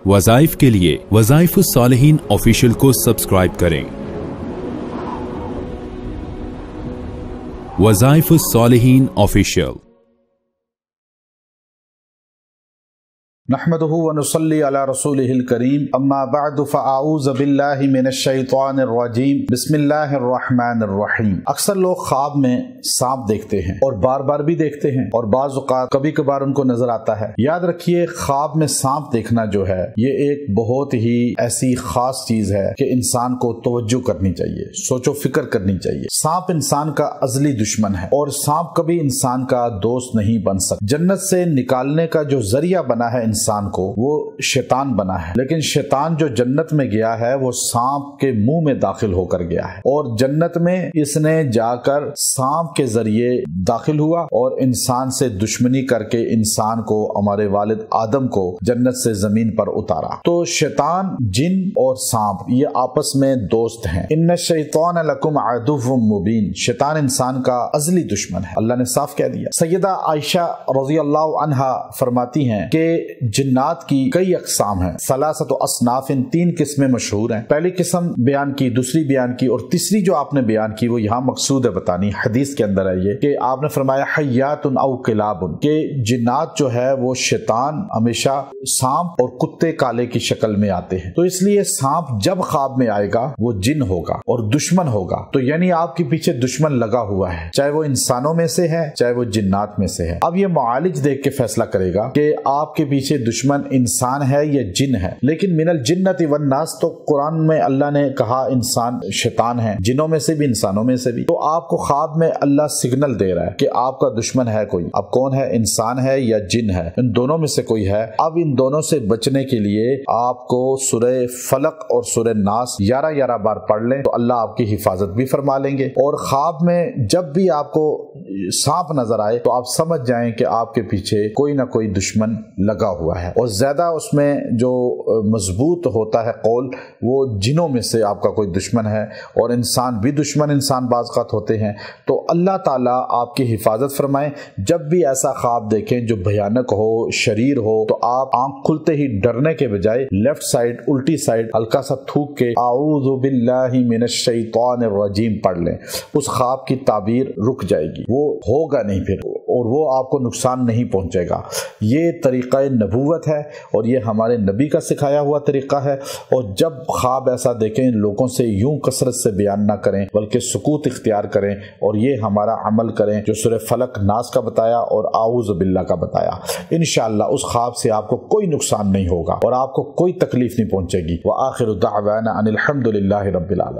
وظائف کے لیے وظائف الصالحین آفیشیل کو سبسکرائب کریں۔ وظائف الصالحین آفیشیل۔ نحمده ونصلي على رسوله الكريم اما بعد فاعوذ بالله من الشیطان الرجیم بسم اللہ الرحمن الرحیم۔ اکثر لوگ خواب میں سانپ دیکھتے ہیں اور بار بار بھی دیکھتے ہیں اور بعض اوقات کبھی کبھار ان کو نظر آتا ہے۔ یاد رکھیے خواب میں سانپ دیکھنا جو ہے یہ ایک بہت ہی ایسی خاص چیز ہے کہ انسان کو توجہ کرنی چاہیے، سوچ و فکر کرنی چاہیے۔ سانپ انسان کا ازلی دشمن ہے اور سانپ کبھی انسان کا دوست نہیں بن سکتا۔ جنت سے نکالنے کا جو ذریعہ بنا ہے انسان کو وہ شیطان بنا ہے، لیکن شیطان جو جنت میں گیا ہے وہ سانپ کے منہ میں داخل ہو کر گیا ہے اور جنت میں اس نے جا کر سانپ کے ذریعے داخل ہوا اور انسان سے دشمنی کر کے انسان کو، ہمارے والد آدم کو جنت سے زمین پر اتارا۔ تو شیطان، جن اور سانپ یہ آپس میں دوست ہیں۔ ان الشیطان لکم عدو مبین، شیطان انسان کا ازلی دشمن ہے، اللہ نے صاف کہہ دیا۔ سیدہ عائشہ رضی اللہ عنہا فرماتی ہیں کہ جنات کی کئی اقسام ہیں، ثلاثۃ اصناف، تین قسمیں مشہور ہیں۔ پہلی قسم بیان کی، دوسری بیان کی اور تیسری جو آپ نے بیان کی وہ یہاں مقصود ہے بتانی، حدیث کے اندر ہے یہ کہ آپ نے فرمایا حیات او کلاب، کہ جنات جو ہے وہ شیطان ہمیشہ سانپ اور کتے کالے کی شکل میں آتے ہیں۔ تو اس لیے سانپ جب خواب میں آئے گا وہ جن ہوگا اور دشمن ہوگا، تو یعنی آپ کے پیچھے دشمن لگا ہوا ہے، چاہے وہ انسانوں میں سے ہے چاہے وہ جنات میں سے ہے۔ اب یہ معالج دیکھ کے فیصلہ کرے گا کہ آپ کے پیچھے دشمن انسان ہے یا جن ہے۔ لیکن من الجنت والناس، تو قرآن میں اللہ نے کہا انسان شیطان ہے، جنوں میں سے بھی انسانوں میں سے بھی۔ تو آپ کو خواب میں اللہ سگنل دے رہا ہے کہ آپ کا دشمن ہے کوئی۔ اب کون ہے، انسان ہے یا جن ہے؟ ان دونوں میں سے کوئی ہے۔ اب ان دونوں سے بچنے کے لیے آپ کو سورہ فلق اور سورہ ناس 11 بار پڑھ لیں تو اللہ آپ کی حفاظت بھی فرما لیں گے۔ اور خواب میں جب بھی آپ کو سانپ نظر آئے تو آپ سمجھ جائیں کہ آپ کے پیچھے کوئی نہ کوئی دشمن لگا ہوا ہے، اور زیادہ اس میں جو مضبوط ہوتا ہے قول، وہ جنوں میں سے آپ کا کوئی دشمن ہے، اور انسان بھی دشمن انسان بعض اوقات ہوتے ہیں۔ تو اللہ تعالیٰ آپ کی حفاظت فرمائیں۔ جب بھی ایسا خواب دیکھیں جو بھیانک ہو، شریر ہو، تو آپ آنکھ کھلتے ہی ڈرنے کے بجائے لیفٹ سائڈ، الٹی سائڈ ہلکا سا تھوک کے اعوذ باللہ من الشیطان الرجیم پڑھ لیں، اس خواب کی تعبیر رک جائے گی، وہ ہوگا نہیں پھر، اور وہ آپ کو نقصان نہیں پہنچے گا۔ یہ طریقہ نبوت ہے اور یہ ہمارے نبی کا سکھایا ہوا طریقہ ہے۔ اور جب خواب ایسا دیکھیں لوگوں سے یوں کثرت سے بیان نہ کریں بلکہ سکوت اختیار کریں، اور یہ ہمارا عمل کریں جو سورہ فلق ناس کا بتایا اور اعوذ باللہ کا بتایا۔ انشاءاللہ اس خواب سے آپ کو کوئی نقصان نہیں ہوگا اور آپ کو کوئی تکلیف نہیں پہنچے گی۔ وآخر دعوانا ان الحمد للہ رب العالمین۔